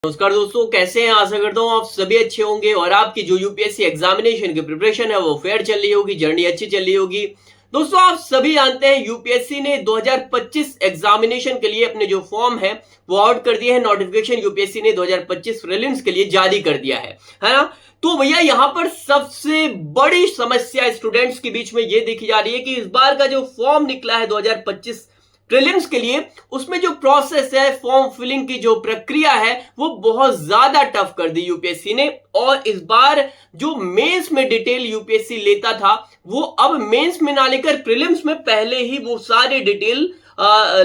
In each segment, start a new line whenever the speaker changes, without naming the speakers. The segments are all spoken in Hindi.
नमस्कार दोस्तों, कैसे हैं। आशा करता हूँ आप सभी अच्छे होंगे और आपकी जो यूपीएससी एग्जामिनेशन की प्रिपरेशन है वो फेयर चल रही होगी, जर्नी अच्छी चल रही होगी। दोस्तों, आप सभी जानते हैं यूपीएससी ने 2025 एग्जामिनेशन के लिए अपने जो फॉर्म है वो आउट कर दिए हैं। नोटिफिकेशन यूपीएससी ने 2025 प्रीलिम्स के लिए जारी कर दिया है ना। तो भैया यहाँ पर सबसे बड़ी समस्या स्टूडेंट्स के बीच में ये देखी जा रही है कि इस बार का जो फॉर्म निकला है 2025 प्रीलिम्स के लिए, उसमें जो प्रोसेस है, फॉर्म फिलिंग की जो प्रक्रिया है वो बहुत ज्यादा टफ कर दी यूपीएससी ने। और इस बार जो मेंस में डिटेल यूपीएससी लेता था वो अब मेंस में ना लेकर प्रीलिम्स में पहले ही वो सारे डिटेल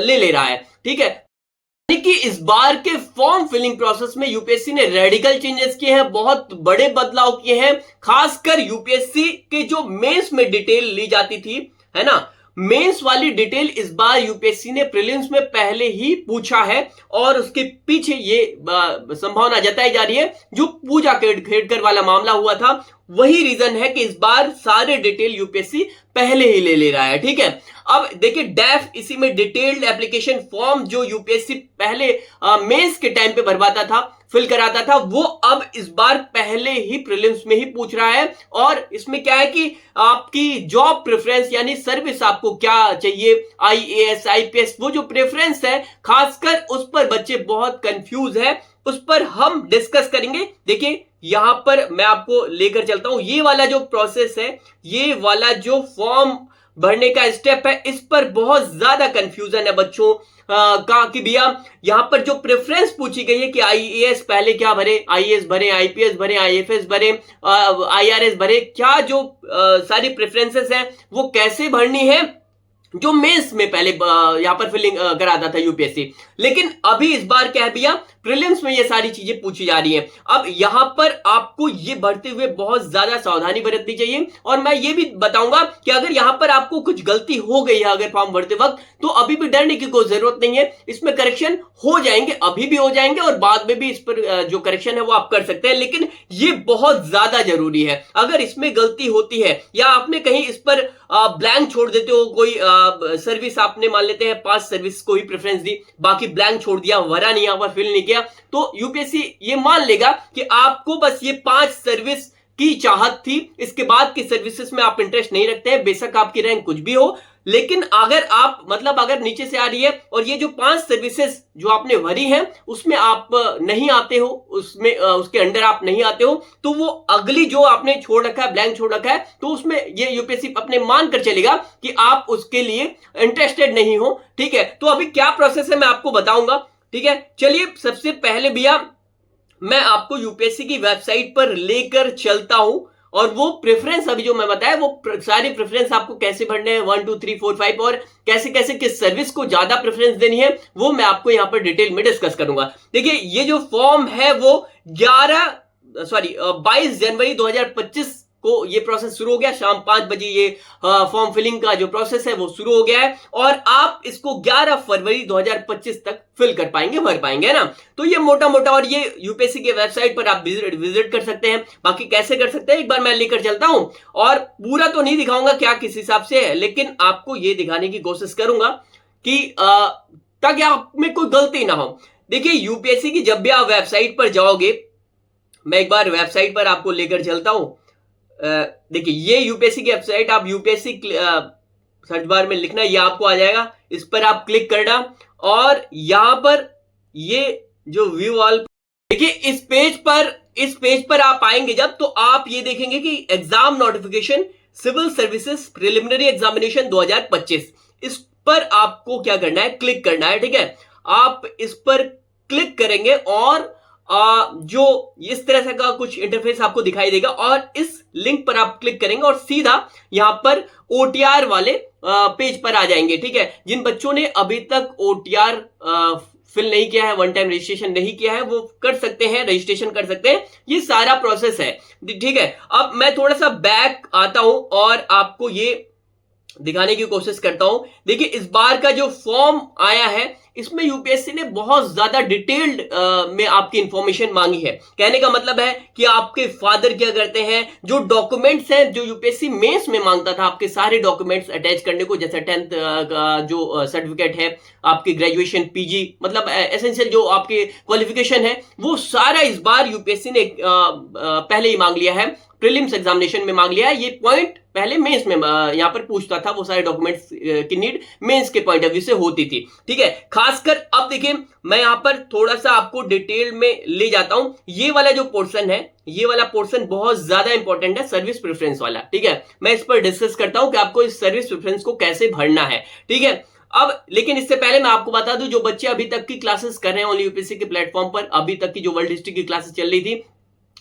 ले रहा है। ठीक है, यानी कि इस बार के फॉर्म फिलिंग प्रोसेस में यूपीएससी ने रेडिकल चेंजेस किए हैं, बहुत बड़े बदलाव किए हैं। खासकर यूपीएससी के जो मेंस में डिटेल ली जाती थी, है ना, मेंस वाली डिटेल इस बार यूपीएससी ने प्रीलिम्स में पहले ही पूछा है। और उसके पीछे ये संभावना जताई जा रही है, जो पूजा खेड़कर वाला मामला हुआ था वही रीजन है कि इस बार सारे डिटेल यूपीएससी पहले ही ले रहा है। ठीक है, अब देखिए डैफ इसी में डिटेल्ड एप्लीकेशन फॉर्म जो यूपीएससी पहले मेंस के टाइम पे भरवाता था, फिल कराता था, वो अब इस बार पहले ही प्रीलिम्स में ही पूछ रहा है। और इसमें क्या है कि आपकी जॉब प्रेफरेंस यानी सर्विस आपको क्या चाहिए, आईएएस आईपीएस, वो जो प्रेफरेंस है खासकर उस पर बच्चे बहुत कंफ्यूज है, उस पर हम डिस्कस करेंगे। देखिए यहां पर मैं आपको लेकर चलता हूं, ये वाला जो प्रोसेस है, ये वाला जो फॉर्म भरने का स्टेप है, इस पर बहुत ज्यादा कंफ्यूजन है बच्चों का कि भैया यहां पर जो प्रेफरेंस पूछी गई है कि आईएएस पहले क्या भरे, आईएएस भरे, आईपीएस भरे, आईएफएस भरे, आईआरएस भरे, क्या जो सारी प्रेफरेंसेस हैं वो कैसे भरनी है, जो मेंस में पहले यहां पर फिलिंग कराता था यूपीएससी। लेकिन अभी इस बार क्या है भैया, प्रीलिम्स में ये सारी चीजें पूछी जा रही हैं। अब यहां पर आपको ये भरते हुए बहुत ज्यादा सावधानी बरतनी चाहिए। और मैं ये भी बताऊंगा कि अगर यहां पर आपको कुछ गलती हो गई है अगर फॉर्म भरते वक्त, तो अभी भी डरने की कोई जरूरत नहीं है, इसमें करेक्शन हो जाएंगे, अभी भी हो जाएंगे और बाद में भी इस पर जो करेक्शन है वो आप कर सकते हैं। लेकिन ये बहुत ज्यादा जरूरी है, अगर इसमें गलती होती है या आपने कहीं इस पर ब्लैंक छोड़ देते हो, कोई सर्विस आपने मान लेते हैं 5 सर्विस को ही प्रेफरेंस दी, बाकी ब्लैंक छोड़ दिया, भरा नहीं, यहां पर फिल नहीं किया, तो यूपीएससी ये मान लेगा कि आपको बस ये 5 सर्विस की चाहत थी, इसके बाद की सर्विसेज में आप इंटरेस्ट नहीं रखते हैं, बेशक आपकी रैंक कुछ भी हो। लेकिन अगर आप मतलब अगर नीचे से आ रही है और ये जो 5 सर्विसेज जो आपने भरी हैं उसमें आप नहीं आते हो, उसमें उसके अंडर आप नहीं आते हो, तो वो अगली जो आपने छोड़ रखा है, ब्लैंक छोड़ रखा है, तो उसमें ये यूपीएससी अपने मान कर चलेगा कि आप उसके लिए इंटरेस्टेड नहीं हो। ठीक है, तो अभी क्या प्रोसेस है मैं आपको बताऊंगा। ठीक है, चलिए सबसे पहले भैया मैं आपको यूपीएससी की वेबसाइट पर लेकर चलता हूं और वो प्रेफरेंस अभी जो मैं बताया वो सारे प्रेफरेंस आपको कैसे भरने हैं, 1 2 3 4 5, और कैसे कैसे किस सर्विस को ज्यादा प्रेफरेंस देनी है वो मैं आपको यहां पर डिटेल में डिस्कस करूंगा। देखिए ये जो फॉर्म है वो 22 जनवरी 2025 को ये प्रोसेस शुरू हो गया, शाम 5 बजे ये फॉर्म फिलिंग का जो प्रोसेस है वो शुरू हो गया है और आप इसको 11 फरवरी 2025 तक फिल कर पाएंगे, भर पाएंगे, है ना। तो ये मोटा मोटा, और ये यूपीएससी के वेबसाइट पर आप विजिट कर सकते हैं। बाकी कैसे कर सकते हैं एक बार मैं लेकर चलता हूं, और पूरा तो नहीं दिखाऊंगा क्या किस हिसाब से है, लेकिन आपको ये दिखाने की कोशिश करूंगा कि ताकि आप में कोई गलती ना हो। देखिए यूपीएससी की जब भी आप वेबसाइट पर जाओगे, मैं एक बार वेबसाइट पर आपको लेकर चलता हूं। देखिए ये यूपीएससी की वेबसाइट, आप यूपीएससी सर्च बार में लिखना, ये आपको आ जाएगा, इस पर आप क्लिक करना और यहां पर ये जो व्यू ऑल, देखिए इस पेज पर आप आएंगे जब, तो आप ये देखेंगे कि exam notification civil services preliminary examination 2025, इस पर आपको क्या करना है, क्लिक करना है। ठीक है, आप इस पर क्लिक करेंगे और जो इस तरह से का कुछ इंटरफेस आपको दिखाई देगा और इस लिंक पर आप क्लिक करेंगे और सीधा यहां पर ओटीआर वाले पेज पर आ जाएंगे। ठीक है, जिन बच्चों ने अभी तक ओटीआर फिल नहीं किया है, वन टाइम रजिस्ट्रेशन नहीं किया है, वो कर सकते हैं, रजिस्ट्रेशन कर सकते हैं, ये सारा प्रोसेस है। ठीक है, अब मैं थोड़ा सा बैक आता हूं और आपको ये दिखाने की कोशिश करता हूं। देखिए इस बार का जो फॉर्म आया है इसमें यूपीएससी ने बहुत ज्यादा डिटेल्ड में आपकी इंफॉर्मेशन मांगी है। कहने का मतलब है कि आपके फादर क्या करते हैं, जो डॉक्यूमेंट्स हैं जो यूपीएससी मेंस में मांगता था, आपके सारे डॉक्यूमेंट्स अटैच करने को, जैसे 10th का जो सर्टिफिकेट है, आपकी ग्रेजुएशन पीजी, मतलब एसेंशियल जो आपके क्वालिफिकेशन है, वो सारा इस बार यूपीएससी ने पहले ही मांग लिया है, प्रीलिम्स एग्जामिनेशन में मांग लिया है। ये पॉइंट पहले मेंस में यहां पर पूछता था, वो सारे डॉक्यूमेंट्स की नीड मेंस के पॉइंट ऑफ व्यू से होती थी। ठीक है, खासकर अब देखिए मैं यहां पर थोड़ा सा आपको डिटेल में ले जाता हूं। ये वाला जो पोर्शन है, ये वाला पोर्शन बहुत ज्यादा इंपॉर्टेंट है, सर्विस प्रेफरेंस वाला। ठीक है, मैं इस पर डिस्कस करता हूं कि आपको इस सर्विस प्रेफरेंस को कैसे भरना है। ठीक है, अब लेकिन इससे पहले मैं आपको बता दूं, जो बच्चे अभी तक की क्लासेस कर रहे हैं ओनली यूपीएससी के प्लेटफॉर्म पर, अभी तक की जो वर्ल्ड हिस्ट्री की क्लासेस चल रही थी,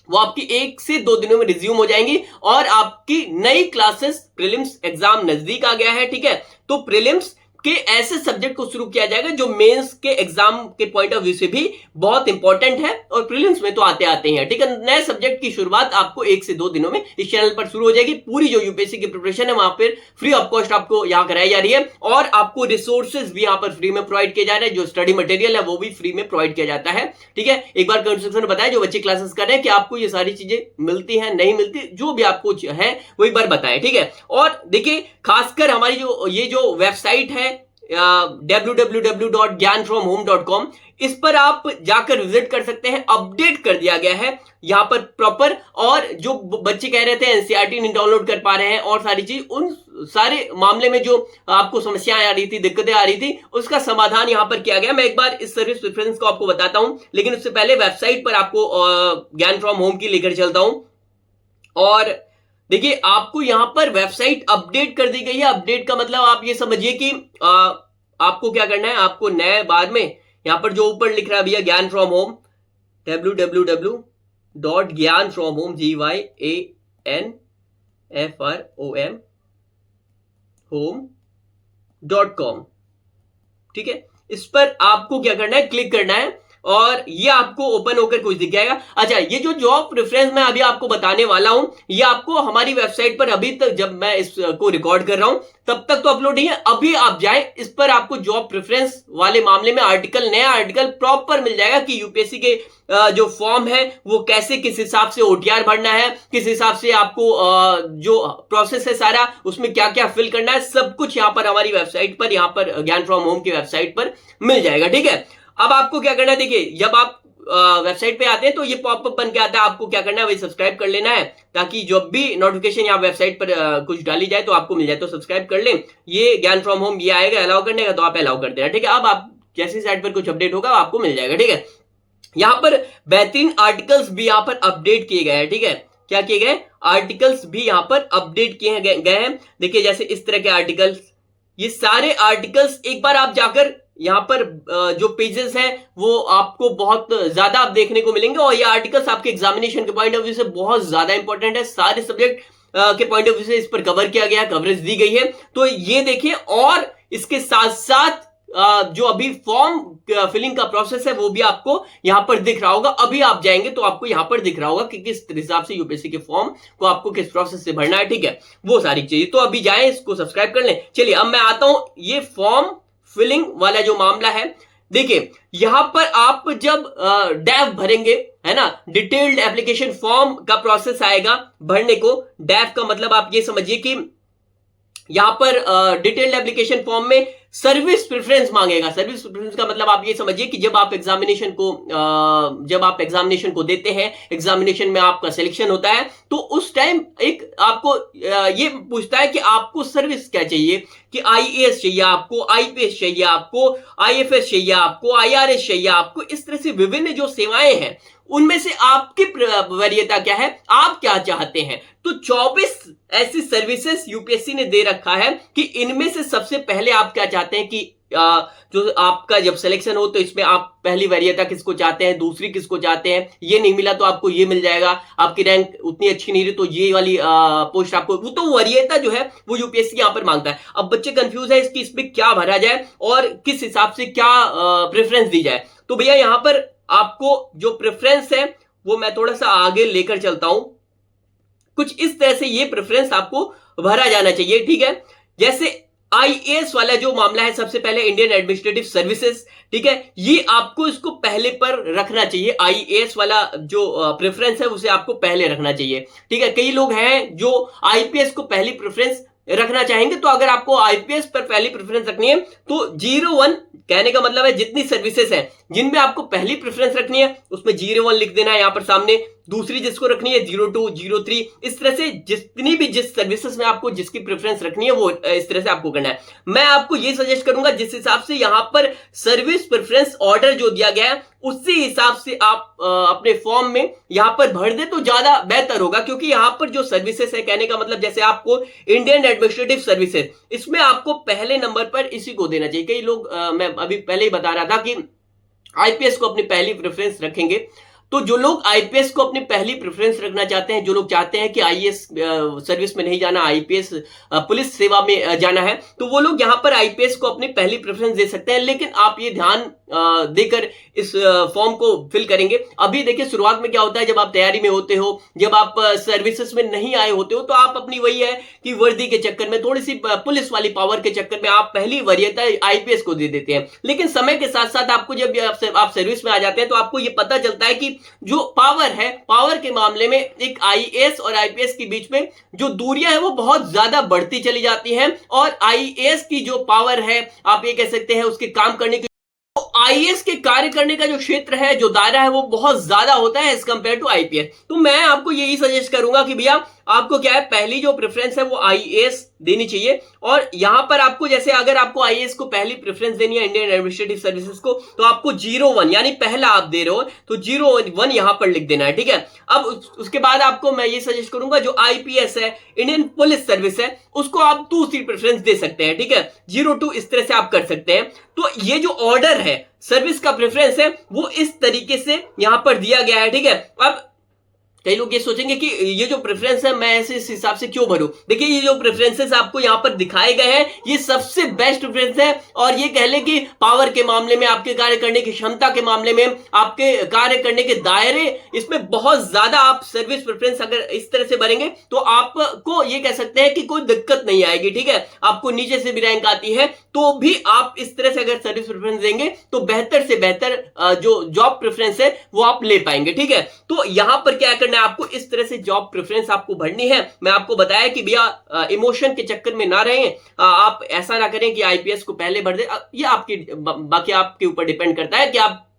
वो आपकी 1 से 2 दिनों में रिज्यूम हो जाएंगी और आपकी नई क्लासेस, प्रीलिम्स एग्जाम नजदीक आ गया है। ठीक है, तो प्रीलिम्स के ऐसे सब्जेक्ट को शुरू किया जाएगा जो मेंस के एग्जाम के पॉइंट ऑफ व्यू से भी बहुत इंपॉर्टेंट है और प्रीलिम्स में तो आते आते हैं। ठीक है, नए सब्जेक्ट की शुरुआत आपको 1 से 2 दिनों में इस चैनल पर शुरू हो जाएगी। पूरी जो यूपीएससी की प्रिपरेशन है वहां पर फ्री ऑफ कॉस्ट आपको यहाँ कराई जा रही है और आपको रिसोर्सेज भी यहाँ पर फ्री में प्रोवाइड किए जा रहे हैं, जो स्टडी मटेरियल है वो भी फ्री में प्रोवाइड किया जाता है। ठीक है, एक बार कमेंट सेक्शन में बताएं जो बच्चे क्लासेस कर रहे हैं कि आपको ये सारी चीजें मिलती हैं, नहीं मिलती, जो भी आपको है वो एक बार बताएं। ठीक है, और देखिए खासकर हमारी जो ये जो वेबसाइट है www.gyanfromhome.com, इस पर आप जाकर विजिट कर सकते हैं। अपडेट कर दिया गया है यहां पर प्रॉपर, और जो बच्चे कह रहे थे एनसीईआरटी नहीं डाउनलोड कर पा रहे हैं और सारी चीज, उन सारे मामले में जो आपको समस्याएं आ रही थी, दिक्कतें आ रही थी, उसका समाधान यहां पर किया गया। मैं एक बार इस सर्विस प्रेफरेंस को आपको बताता हूं, लेकिन उससे पहले वेबसाइट पर आपको ज्ञान फ्रॉम होम की लेकर चलता हूं। और देखिए आपको यहां पर वेबसाइट अपडेट कर दी गई है। अपडेट का मतलब आप ये समझिए कि आपको क्या करना है, आपको नए बार में यहां पर जो ऊपर लिख रहा है भैया ज्ञान from home, www.gyanfromhome GYANFROM home.com। ठीक है, इस पर आपको क्या करना है, क्लिक करना है और ये आपको ओपन होकर कुछ दिख जाएगा। अच्छा, ये जो जॉब प्रेफरेंस मैं अभी आपको बताने वाला हूं, ये आपको हमारी वेबसाइट पर अभी तक, जब मैं इसको रिकॉर्ड कर रहा हूं तब तक तो अपलोड नहीं है, अभी आप जाएं इस पर, आपको जॉब प्रेफरेंस वाले मामले में आर्टिकल, नया आर्टिकल प्रॉपर मिल जाएगा कि यूपीएससी के जो फॉर्म है वो कैसे, किस हिसाब से ओटीआर भरना है, किस हिसाब से आपको जो प्रोसेस है सारा, उसमें क्या क्या फिल करना है, सब कुछ यहां पर हमारी वेबसाइट पर, यहां पर ज्ञान फ्रॉम होम की वेबसाइट पर मिल जाएगा। ठीक है, अब आपको क्या करना है, देखिए जब आप वेबसाइट पे आते हैं तो ये पॉपअप बन के आता है, आपको क्या करना है, वही सब्सक्राइब कर लेना है, ताकि जब भी नोटिफिकेशन यहाँ वेबसाइट पर कुछ डाली जाए तो आपको मिल जाए। तो सब्सक्राइब कर लें, ये ज्ञान फ्रॉम होम ये आएगा अलाउ करने का, तो आप अलाउ कर देना। ठीक है, अब आप जैसे साइट पर कुछ अपडेट होगा आपको मिल जाएगा। ठीक है, यहां पर बेहतरीन आर्टिकल्स भी यहां पर अपडेट किए गए हैं। ठीक है, क्या किए गए, आर्टिकल्स भी यहां पर अपडेट किए गए हैं। देखिए जैसे इस तरह के आर्टिकल्स, ये सारे आर्टिकल्स एक बार आप जाकर यहां पर जो पेजेस हैं वो आपको बहुत ज्यादा आप देखने को मिलेंगे, और ये आर्टिकल्स आपके एग्जामिनेशन के पॉइंट ऑफ व्यू से बहुत ज्यादा इंपॉर्टेंट है। सारे सब्जेक्ट के पॉइंट ऑफ व्यू से इस पर कवर किया गया, कवरेज दी गई है। तो ये देखिए, और इसके साथ साथ जो अभी फॉर्म फिलिंग का प्रोसेस है वो भी आपको यहां पर दिख रहा होगा। अभी आप जाएंगे तो आपको यहां पर दिख रहा होगा कि किस हिसाब से यूपीएससी के फॉर्म को आपको किस प्रोसेस से भरना है। ठीक है, वो सारी चीजें, तो अभी जाएं, इसको सब्सक्राइब कर लें। चलिए अब मैं आता हूं ये फॉर्म फिलिंग वाला जो मामला है। देखिए यहां पर आप जब डैफ भरेंगे, है ना, डिटेल्ड एप्लीकेशन फॉर्म का प्रोसेस आएगा भरने को। डैफ का मतलब आप ये समझिए कि यहां पर डिटेल्ड एप्लीकेशन फॉर्म में सर्विस प्रेफरेंस मांगेगा। सर्विस प्रेफरेंस का मतलब आप ये समझिए कि जब आप एग्जामिनेशन को देते हैं, एग्जामिनेशन में आपका सिलेक्शन होता है, तो उस टाइम एक आपको ये पूछता है कि आपको सर्विस क्या चाहिए, कि आईएएस चाहिए आपको, आईपीएस चाहिए आपको, आईएफएस चाहिए आपको, आईआरएस चाहिए आपको। इस तरह से विभिन्न जो सेवाएं हैं उनमें से आपकी वरीयता क्या है, आप क्या चाहते हैं। तो 24 ऐसी सर्विसेज यूपीएससी ने दे रखा है कि इनमें से सबसे पहले आप क्या चाहते हैं, कि जो आपका जब सिलेक्शन हो तो इसमें आप पहली वरीयता किसको चाहते हैं, दूसरी किसको चाहते हैं, ये नहीं मिला तो आपको ये मिल जाएगा, आपकी रैंक उतनी अच्छी नहीं रही तो ये वाली पोस्ट आपको, वो तो वरीयता जो है वो यूपीएससी यहां पर मांगता है। अब बच्चे कंफ्यूज है इसकी, इसमें क्या भरा जाए और किस हिसाब से क्या प्रेफरेंस दी जाए। तो भैया यहां पर आपको जो प्रेफरेंस है वो मैं थोड़ा सा आगे लेकर चलता हूं। कुछ इस तरह से ये प्रेफरेंस आपको भरा जाना चाहिए। ठीक है, जैसे आईएएस वाला जो मामला है, सबसे पहले इंडियन एडमिनिस्ट्रेटिव सर्विसेज, ठीक है, ये आपको इसको पहले पर रखना चाहिए। आईएएस वाला जो प्रेफरेंस है उसे आपको पहले रखना चाहिए, ठीक है। कई लोग हैं जो आईपीएस को पहली प्रेफरेंस रखना चाहेंगे, तो अगर आपको आईपीएस पर पहली प्रेफरेंस रखनी है तो 01, कहने का मतलब है जितनी सर्विसेज हैं जिनमें आपको पहली प्रेफरेंस रखनी है उसमें 01 लिख देना है यहां पर सामने। दूसरी जिसको रखनी है 02, 03, इस तरह से जितनी भी जिस सर्विसेज में आपको जिसकी प्रेफरेंस रखनी है वो इस तरह से आपको करना है। मैं आपको ये सजेस्ट करूंगा जिस हिसाब से यहां पर सर्विस प्रेफरेंस ऑर्डर जो दिया गया है उसी हिसाब से आप अपने फॉर्म में यहां पर भर दे तो ज्यादा बेहतर होगा, क्योंकि यहां पर जो सर्विसेज है, कहने का मतलब जैसे आपको इंडियन एडमिनिस्ट्रेटिव सर्विसेज, इसमें आपको पहले नंबर पर इसी को देना चाहिए। कई लोग मैं अभी पहले ही बता रहा था कि आईपीएस को अपनी पहली प्रेफरेंस रखेंगे, तो जो लोग आईपीएस को अपनी पहली प्रेफरेंस रखना चाहते हैं, जो लोग चाहते हैं कि आईएएस सर्विस में नहीं जाना, आईपीएस पुलिस सेवा में जाना है, तो वो लोग यहां पर आईपीएस को अपनी पहली प्रेफरेंस दे सकते हैं। लेकिन आप ये ध्यान देकर इस फॉर्म को फिल करेंगे। अभी देखिए शुरुआत में क्या होता है, जब आप तैयारी में होते हो, जब आप सर्विसेज में नहीं आए होते हो, तो आप अपनी वही है कि वर्दी के चक्कर में, थोड़ी सी पुलिस वाली पावर के चक्कर में आप पहली वरीयता आईपीएस को दे देते हैं। लेकिन समय के साथ साथ आपको जब आप सर्विस में आ जाते हैं तो आपको ये पता चलता है कि जो पावर है, पावर के मामले में एक आईएएस और आईपीएस के बीच में जो दूरियां हैं वो बहुत ज्यादा बढ़ती चली जाती हैं, और आईएएस की जो पावर है, आप ये कह सकते हैं उसके काम करने की, आईएएस के कार्य करने का जो क्षेत्र है, जो दायरा है, वो बहुत ज्यादा होता है एज कंपेयर टू आईपीएस। तो मैं आपको यही सजेस्ट करूंगा कि भैया आपको क्या है, पहली जो प्रेफरेंस है वो आईएएस देनी चाहिए। और यहां पर आपको, जैसे अगर आपको आईएएस को पहली प्रेफरेंस देनी है इंडियन एडमिनिस्ट्रेटिव सर्विसेज को, तो आपको 01 यानी पहला आप दे रहे हो तो 01 यहां पर लिख देना है, ठीक है। अब उसके बाद आपको मैं ये सजेस्ट करूंगा जो आईपीएस है, इंडियन पुलिस सर्विस है, उसको आप दूसरी प्रेफरेंस दे सकते हैं, ठीक है, 02, इस तरह से आप कर सकते हैं। तो ये जो ऑर्डर है सर्विस का प्रेफरेंस है वो इस तरीके से यहां पर दिया गया है, ठीक है। अब कई लोग ये सोचेंगे कि ये जो प्रेफरेंस है मैं ऐसे इस हिसाब से क्यों भरूं। देखिए ये जो प्रेफरेंसेस आपको यहां पर दिखाए गए हैं ये सबसे बेस्ट प्रेफरेंस है, और ये कह लें कि पावर के मामले में, आपके कार्य करने की क्षमता के मामले में, आपके कार्य करने के दायरे, इसमें बहुत ज्यादा आप सर्विस प्रेफरेंस अगर इस तरह से भरेंगे तो आपको ये कह सकते हैं कि कोई दिक्कत नहीं आएगी, ठीक है। आपको नीचे से भी रैंक आती है तो भी आप इस तरह से अगर सर्विस प्रेफरेंस देंगे तो बेहतर से बेहतर जो जॉब प्रेफरेंस है वो आप ले पाएंगे, ठीक है। तो यहां पर क्या करना, आपको इस तरह से जॉब प्रेफरेंस आपको भरनी है। मैं आपको बताया कि भैया इमोशन के चक्कर में ना रहें, आप ऐसा ना करें कि आईपीएस को पहले भर दे। ये आपकी बाकी आपके ऊपर डिपेंड करता है कि आप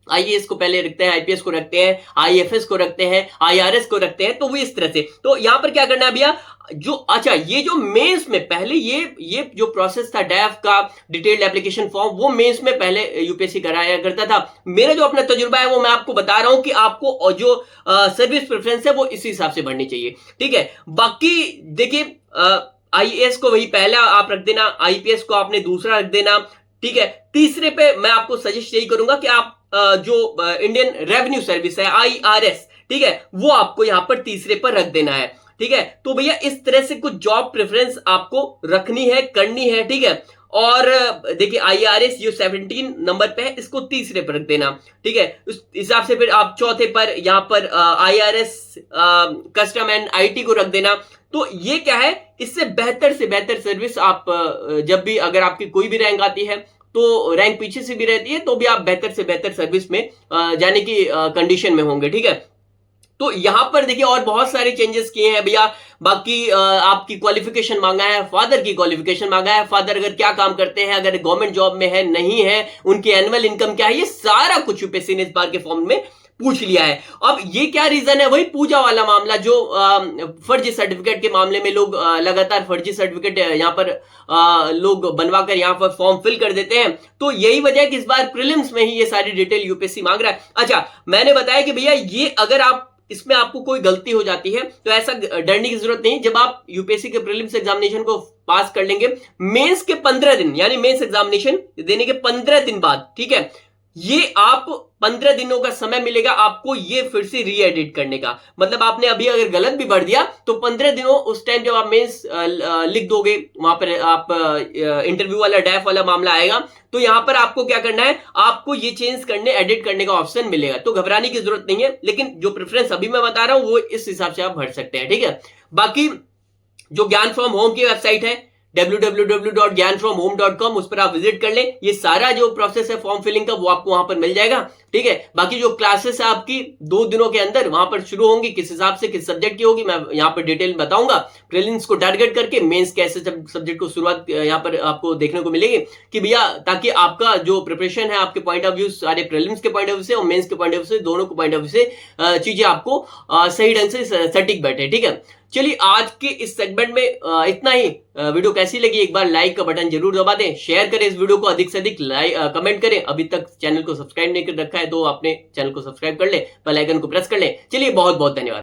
आईएएस को पहले रखते हैं, आईपीएस को रखते हैं, आईएफएस को रखते हैं, आईआरएस को रखते हैं, तो वो इस तरह से। तो यहां पर क्या करना है भैया, जो अच्छा ये जो मेंस में पहले ये जो प्रोसेस था डैफ का डिटेल्ड एप्लीकेशन फॉर्म, वो मेंस में पहले यूपीएससी कराया करता था। मेरा जो अपना तजुर्बा है वो मैं आपको बता रहा हूं कि आपको जो सर्विस प्रेफरेंस है वो इसी हिसाब से बढ़नी चाहिए, ठीक है। बाकी देखिए आईएएस को वही पहला आप रख देना, आईपीएस को आपने दूसरा रख देना, ठीक है। तीसरे पे मैं आपको सजेस्ट यही करूंगा कि आप जो इंडियन रेवेन्यू सर्विस है आईआरएस, ठीक है, वो आपको यहां पर तीसरे पर रख देना है, ठीक है। तो भैया इस तरह से कुछ जॉब प्रेफरेंस आपको रखनी है, करनी है, ठीक है। और देखिए आईआरएस जो 17 नंबर पे है इसको तीसरे पर रख देना, ठीक है। उस हिसाब से फिर आप चौथे पर यहां पर आईआरएस कस्टम एंड आईटी को रख देना। तो ये क्या है, इससे बेहतर से बेहतर सर्विस आप जब भी, अगर आपकी कोई भी रैंक आती है तो रैंक पीछे से भी रहती है तो भी आप बेहतर से बेहतर सर्विस में जाने की कंडीशन में होंगे, ठीक है। तो यहां पर देखिए और बहुत सारे चेंजेस किए हैं भैया। बाकी आपकी क्वालिफिकेशन मांगा है, फादर की क्वालिफिकेशन मांगा है, फादर अगर क्या काम करते हैं, अगर गवर्नमेंट जॉब में है, नहीं है, उनकी एनुअल इनकम क्या है, ये सारा कुछ यूपीएससी ने इस बार के फॉर्म में पूछ लिया है। अब ये क्या रीजन है, वही पूजा वाला मामला जो फर्जी सर्टिफिकेट के मामले में लोग लगातार फर्जी सर्टिफिकेट यहां पर लोग बनवाकर यहां पर फॉर्म फिल कर देते हैं। तो यही वजह है कि इस बार प्रीलिम्स में ही ये सारी डिटेल यूपीएससी मांग रहा है। अच्छा मैंने बताया कि भैया ये अगर आप इसमें आपको कोई गलती हो जाती है तो ऐसा डरने की जरूरत नहीं। जब आप यूपीएससी के प्रीलिम्स एग्जामिनेशन को पास कर लेंगे, मेंस के 15 दिन यानी मेंस एग्जामिनेशन देने के 15 दिन बाद, ठीक है, ये आप 15 दिनों का समय मिलेगा आपको ये फिर से री एडिट करने का। मतलब आपने अभी अगर गलत भी भर दिया तो 15 दिनों उस टाइम जब आप मेंस लिख दोगे, वहां पर आप इंटरव्यू वाला डैफ वाला मामला आएगा, तो यहां पर आपको क्या करना है, आपको ये चेंज करने, एडिट करने का ऑप्शन मिलेगा। तो घबराने की जरूरत नहीं है, लेकिन जो प्रेफरेंस अभी मैं बता रहा हूं वो इस हिसाब से आप भर सकते हैं, ठीक है। बाकी जो ज्ञान फ्रॉम होम की वेबसाइट है, www.gyanfromhome.com, उस पर आप विजिट कर लें। ये सारा जो प्रोसेस है फॉर्म फिलिंग का वो आपको वहां पर मिल जाएगा, ठीक है। बाकी जो क्लासेस है आपकी 2 दिनों के अंदर वहां पर शुरू होंगी, किस हिसाब से किस सब्जेक्ट की होगी मैं यहाँ पर डिटेल में बताऊंगा। प्रीलिम्स को टारगेट करके मेंस के ऐसे सब्जेक्ट को शुरुआत यहाँ पर आपको देखने को मिलेगी कि भैया, ताकि आपका जो प्रिपरेशन है आपके पॉइंट ऑफ व्यू, सारे प्रीलिम्स के पॉइंट ऑफ व्यू से और मेंस के पॉइंट ऑफ व्यू से, दोनों के पॉइंट ऑफ व्यू से चीजें आपको सही ढंग से सटीक बैठे, ठीक है। चलिए आज के इस सेगमेंट में इतना ही। वीडियो कैसी लगी एक बार लाइक का बटन जरूर दबा दें, शेयर करें इस वीडियो को, अधिक से अधिक कमेंट करें। अभी तक चैनल को सब्सक्राइब नहीं कर रखा है तो अपने चैनल को सब्सक्राइब कर ले, बेल आइकन को प्रेस कर ले। चलिए बहुत बहुत धन्यवाद।